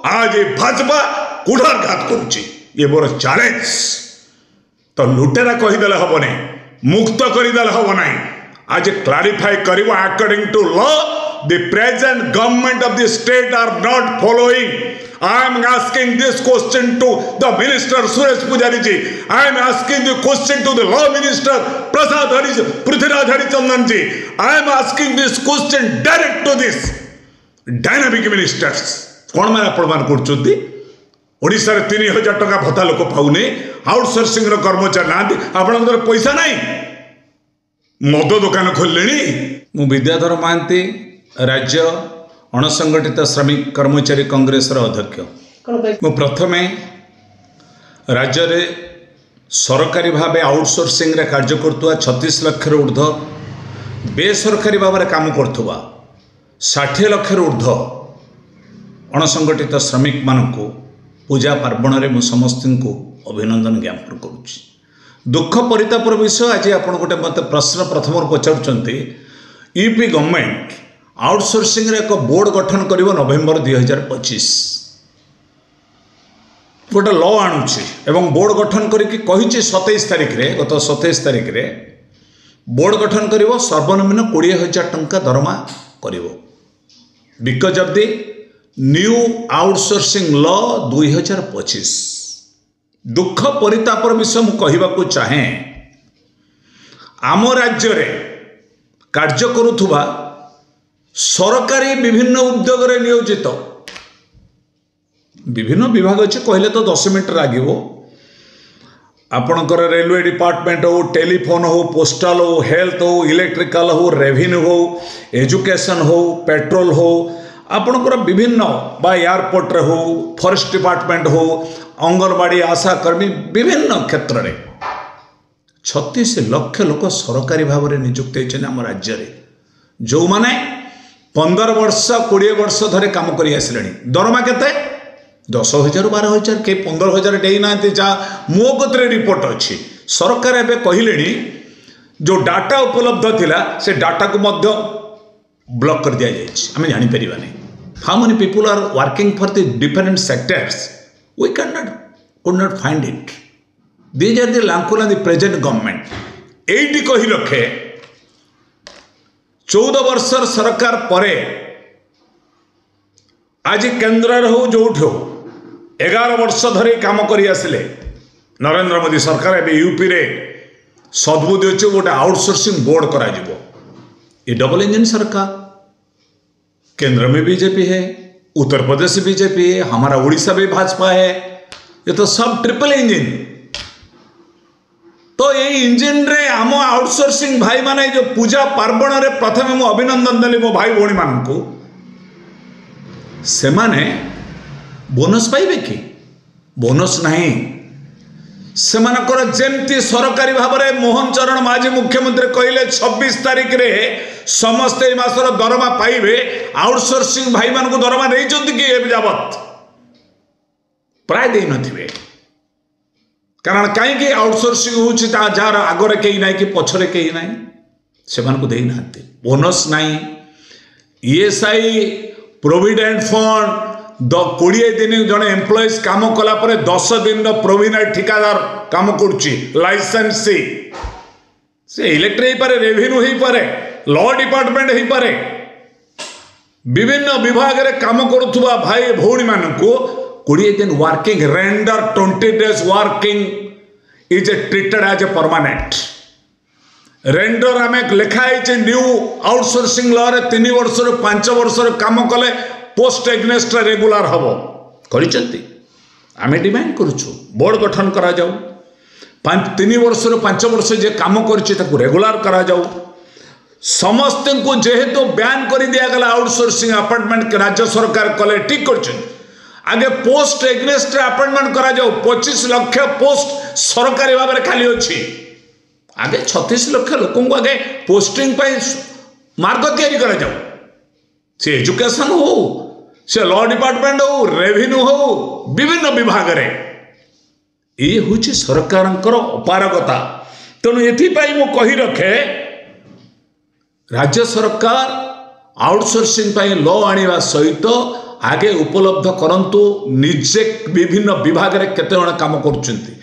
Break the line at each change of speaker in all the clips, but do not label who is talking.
आज भाजपा कुठारघात करुच्ची ये मोर चैलेंज तो लुटेरा कहीदेले हम नहीं मुक्त करदेले हम नहीं आज क्लारिफाई कर according to law the present government of the state are not following I am asking this question to the minister Suresh Pujari ji. I am asking the question to the law minister Prithviraj Harichandan ji. I am asking this question direct to this dynamic ministers. कौन मैंने अपमान कर ओडिशा रे 3000 टका भत्ता लोक पाउने outsourcing रो कर्मचारी नांदी आपन पैसा नहीं मद दुकान खोललेनी मु विद्याधर महांती राज्य अणसंगठित श्रमिक कर्मचारी कांग्रेस अध्यक्ष मु प्रथमे राज्य रे सरकारी भाव आउटसोर्सिंग रे कार्य करतुवा 36 लाख रे ऊर्ध्व बेसरकारी भाव रे काम करतुवा 60 लाख रे ऊर्ध्व अणसंगठित श्रमिक मानकु पूजा पार्वण में मुझे समस्त को अभिनंदन ज्ञापन करुच्ची दुख परितापर विषय आज आप गोटे मत प्रश्न प्रथम पचार यूपी गवर्नमेंट आउटसोर्सिंग रे एक बोर्ड गठन कर नवेम्बर 2025 गोटे लॉ आणुची एवं बोर्ड गठन करी 27 तारिख रे गत 27 तारिख रे बोर्ड गठन कर सर्वनिम्न 20,000 टंका दरमा कर because of the new outsourcing law 2025 दुख परितापर विषय मु कहवाकू चाहे आम राज्य रे कार्य करुथुबा सरकारी विभिन्न उद्योग रे नियोजित विभिन्न विभाग अच्छे कहले तो 10 मिनट लगे आपणकर रेलवे डिपार्टमेंट हो टेलीफोन हो पोस्टल हो हेल्थ हो इलेक्ट्रिकल हो रेवेन्यू हो एजुकेशन हो पेट्रोल हो आपणकर विभिन्न बा एयरपोर्ट रे हो फॉरेस्ट डिपार्टमेंट हो अंगनवाड़ी आशा कर्मी विभिन्न क्षेत्र में 36 लाख लोक सरकारी भाव में नियुक्त होती आम राज्य में जो मैंने 15 वर्ष 20 वर्ष धरे काम कर आसिले दरमा केते 10,000 12,000 के 15,000 देना जहाँ मो कतरे रिपोर्ट अच्छी सरकार एवं कहले जो डाटा उपलब्ध थिला से डाटा को मध्य ब्लॉक कर दिया जाए जापर how many people are working for the different sectors we could not find it these are the लांकुला द प्रेजेंट गवर्नमेंट एटी कही रखे 14 वर्षर सरकार परे आज केन्द्र हो जो 11 वर्ष धरी काम करी आसिले नरेंद्र मोदी सरकार एवं यूपी रे सद्बुद्धि अच्छे गोटे आउटसोर्सिंग बोर्ड करा ये डबल इंजन सरकार केंद्र में बीजेपी है उत्तर प्रदेश बीजेपी है हमारा उड़ीसा भी भाजपा है ये तो सब ट्रिपल इंजन तो ये इंजन रे आम आउटसोर्सिंग भाई माने जो पूजा पार्वण रे प्रथम मु अभिनंदन देली मो भाई भौणी मानकु से माने बोनस पाइबे कि बोनस नहीं सेमानकर जेमती सरकारी भाव में मोहन चरण माझी मुख्यमंत्री कहले 26 तारिख रे समस्ते मासर दरमा पाइबे आउटसोर्सिंग भाई मान को दरमा नहीं कि जावत प्राय दे नथिबे कारण कहीं आउटसोर्सिंग होछि जार आगरे कहीं ना कि पछरे कहीं ना से दे ना बोनस नहीं ईएसआई प्रोविडेंट फंड 20 दिन जड़े एम्प्लॉइज काम कला 10 दिन प्रोविडेंट ठिकादार काम करुच्ची लाइसेंस से इलेक्ट्रिक हो पारे रेवेन्यू हो पारे लॉ डिपार्टमेंट हो पारे विभिन्न विभाग रे काम करुवा भाई भौणी मानकु 20 दिन working render 20 days working is treated as a permanent render आम लिखाई न्यू आउटसोर्सिंग लॉ रे 3 वर्ष 5 वर्ष काम कले पोस्ट एग्नेस्ट रेगुलर हम कर डिमांड करुचु बोर्ड गठन करा जाऊ 3 वर्ष 5 वर्ष जे काम कर रेगुलर करा जाऊ समस्त को जेहेतु बैन कर दिगला आउटसोर्सिंग अपॉइंटमेंट राज्य सरकार कले ठीक कर आगे पोस्ट एग्नेस्ट अपॉइंटमेंट करा जाऊ 25 लाख पोस्ट सरकारी भाव में खाली अच्छी आगे 36 लाख लोक आगे पोस्टिंग मार्ग तैयारी करा जाऊ से एजुकेशन हो से लॉ डिपार्टमेंट हो रेवेन्यू हो विभिन्न विभाग रे ये हूँ सरकार अपारगता तेणु एपाई मु कही रखे राज्य सरकार आउटसोर्सिंग लॉ आने सहित आगे उपलब्ध करंतु निजे विभिन्न विभाग रे केते जण काम करछंती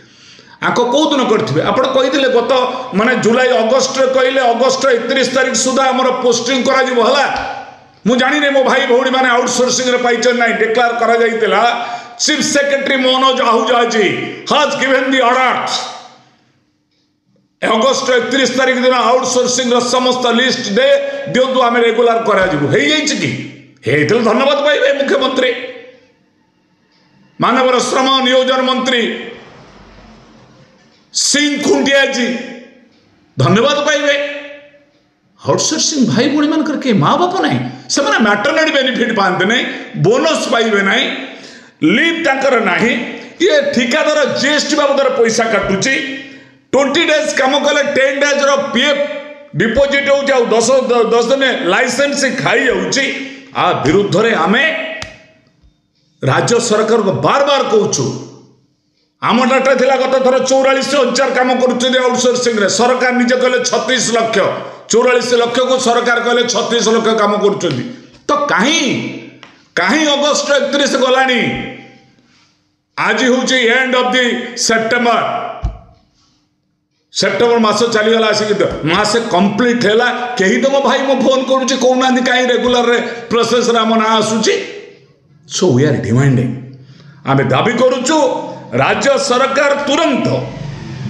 आको कौ दिन करथिबे आपण कहिदिले गत माने जुलाई अगस्त रे कहले अगस्त 31 तारिख सुधा हमर पोस्टिंग करा जिवो हला मु जानि ने मो भाई भौणी माने आउटसोर्सिंग रे पाइछन नै डिक्लेयर करा जाइतिला chief secretary Manoj Ahuja ji has given the order August 31 तारिख दिन आउटसोर्सिंग रो समस्त लिस्ट दे दियंतु आमे रेगुलर करा जिवो हेई जाइछि कि हेइतल धन्यवाद पाइबे मुख्यमंत्री मानव श्रम नियोजन मंत्री सिंह खुंटिया जी धन्यवाद पाइबे आउटसोर्सिंग भाई भौणी मानकर के माँ बाप नहीं से माने मैटरनिटी बेनिफिट पाते नहीं बोनस पाइबे नहीं लीव तांकर नहीं ये ठिकादार जीएसटी बाबद पैसा काटुची 20 डेज काम कले 10 डेज रो पीएफ डिपोजिट हो जाऊ 10 दिन लाइसेंस खाई जाउची आ विरुद्ध रे आमे राज्य सरकार को बार बार कहूछु आम डाटा थिला गत थर 44,000 काम करूछे आउटसोर्सिंग रे सरकार निजे कहले 36 लाख 44 लाख को सरकार कहले 36 लाख काम करूछंती तो कहीं अगस्त 31 गलानी आज होची एंड ऑफ द सेप्टेम्बर मास चली गला आसिक मासे कंप्लीट हैला केही तो मो भाई मो फोन करूची कोना कहीं रेगुलर रे प्रोसेस रे हम ना आसुची सो वी आर डिमांडिंग आमे दाबी करूछु राज्य सरकार तुरंत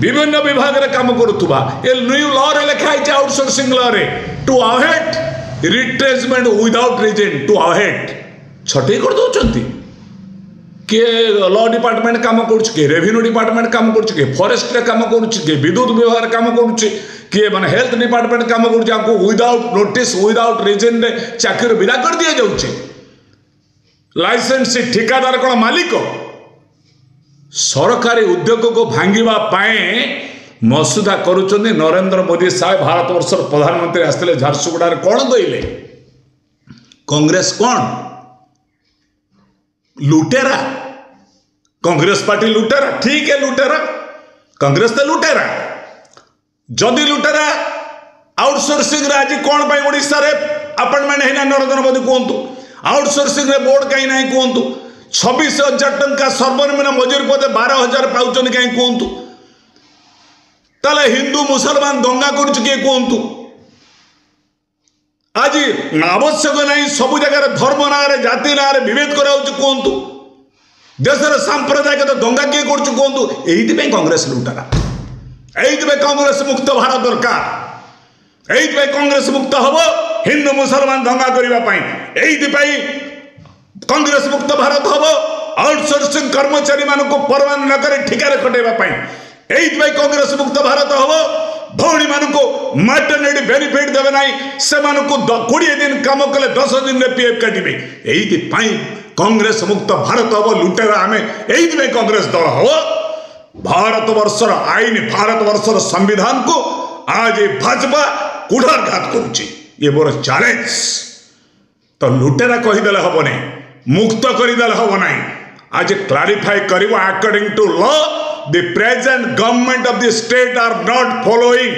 विभिन्न विभाग रे काम करुवा ए न्यू लॉ रे लिखा है आउटसोर्सिंग लॉ रे to avoid retrenchment without reason to avoid छटे कर दोचंती के लॉ डिपार्टमेंट काम करूछ के रेवेन्यू डिपार्टमेंट काम करूछ के फॉरेस्ट रे काम करूछ के विद्युत विभाग काम करूछ के माने हेल्थ डिपार्टमेंट काम करूछ आको विदाउट नोटिस विदाउट रीजन रे चाकरी विदा कर दिया जाउछ लाइसेंस ठेकेदार कोन मालिक सरकारी उद्योग को भांगिबा पाए मसुदा करुचंदी नरेंद्र मोदी साहेब भारत वर्षर प्रधानमंत्री आसते झारसुगुड़ा कौन कहले कांग्रेस कौन लुटेरा कांग्रेस पार्टी लुटेरा ठीक है लुटेरा कांग्रेस तो लुटेरा जदि लुटेरा आउटसोर्सिंग रे आज कौन पाई ओडिशा रे अपॉइंटमेंट है नरेंद्र मोदी कहतु आउटसोर्सिंग रे बोर्ड कहीं ना कहतु 26,000 टंका सर्वनिम्न मजूरी पदे 12,000 पाउचन कहीं कहतु ताले हिंदू मुसलमान दंगा करुच किए कहतु आज आवश्यक नहीं सब जगह धर्म ना जाति ना विभेद कहतु देशर सांप्रदायिक दंगा किए कहतु यही कांग्रेस लुटारा यही कांग्रेस मुक्त भारत दरकार यही कांग्रेस मुक्त हम हिंदू मुसलमान दंगा करने यही कांग्रेस मुक्त भारत हम आउटसोर्सिंग कर्मचारी मान को परवान न करे ठिकार खटेबा यही कांग्रेस मुक्त भारत हम भौणी मान को मैटरनिटी बेनिफिट देवे ना से 20 दिन काम कले 10 दिन में पीएफ काटे यही कांग्रेस मुक्त भारत हम लुटेरा आम यही कांग्रेस दल हम भारत वर्षर आईन भारत वर्षर संविधान को आज भाजपा कुठारघात करुच्ची ये मोर चैलेंज तो लुटेरा कहीदेले हम नहीं मुक्त करदेले हम नहीं आज क्लारिफाई कर according to law the present government of the state are not following.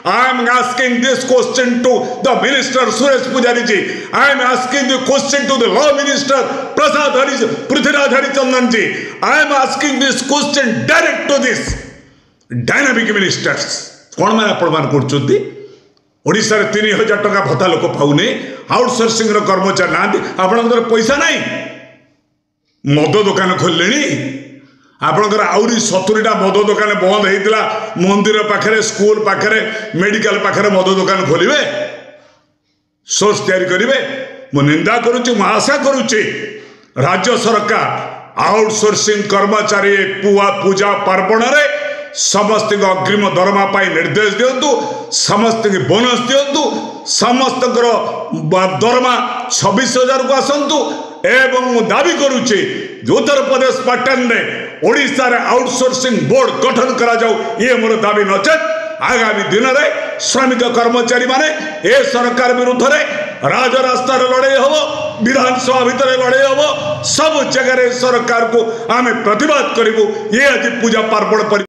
I am asking this question to the minister Suresh Pujari ji. I am asking the question to the law minister Prithviraj Harichandan ji. I am asking this question direct to this dynamic ministers. कौन मैंने अपमान कर ओडिशा रे 3,000 टका भत्ता लोक पाउने outsourcing रो कर्मचारी ना आपनकर पैसा नहीं मद दुकान खोललेनी आपनकर आउरी 70टा मद दुकान बंद होइतिला मंदिर पाखरे स्कूल पाखरे मेडिकल पाखरे मद दुकान खोलिबे सोर्स तैयारी करिवे मो निंदा करूची मो आशा करूची राज्य सरकार आउटसोर्सिंग कर्मचारी पूजा पार्वण रे समस्त अग्रिम दरमा पाई निर्देश दिंतु समस्त बोनस दिंतु समस्त दरमा 26,000 को आसतु एवं दाबी करुचे उत्तर प्रदेश पाटन रे ओडिशा रे आउटसोर्सिंग बोर्ड गठन करा जाऊ ये मोर दाबी नचेत आगामी दिन में श्रमिक कर्मचारी माने ए सरकार विरुद्ध रे राजरास्ता लड़ाई हम विधानसभा भितर लड़ाई हम सब जगह सरकार को आमे प्रतिवाद करूँ ये आज पूजा पार्वण पर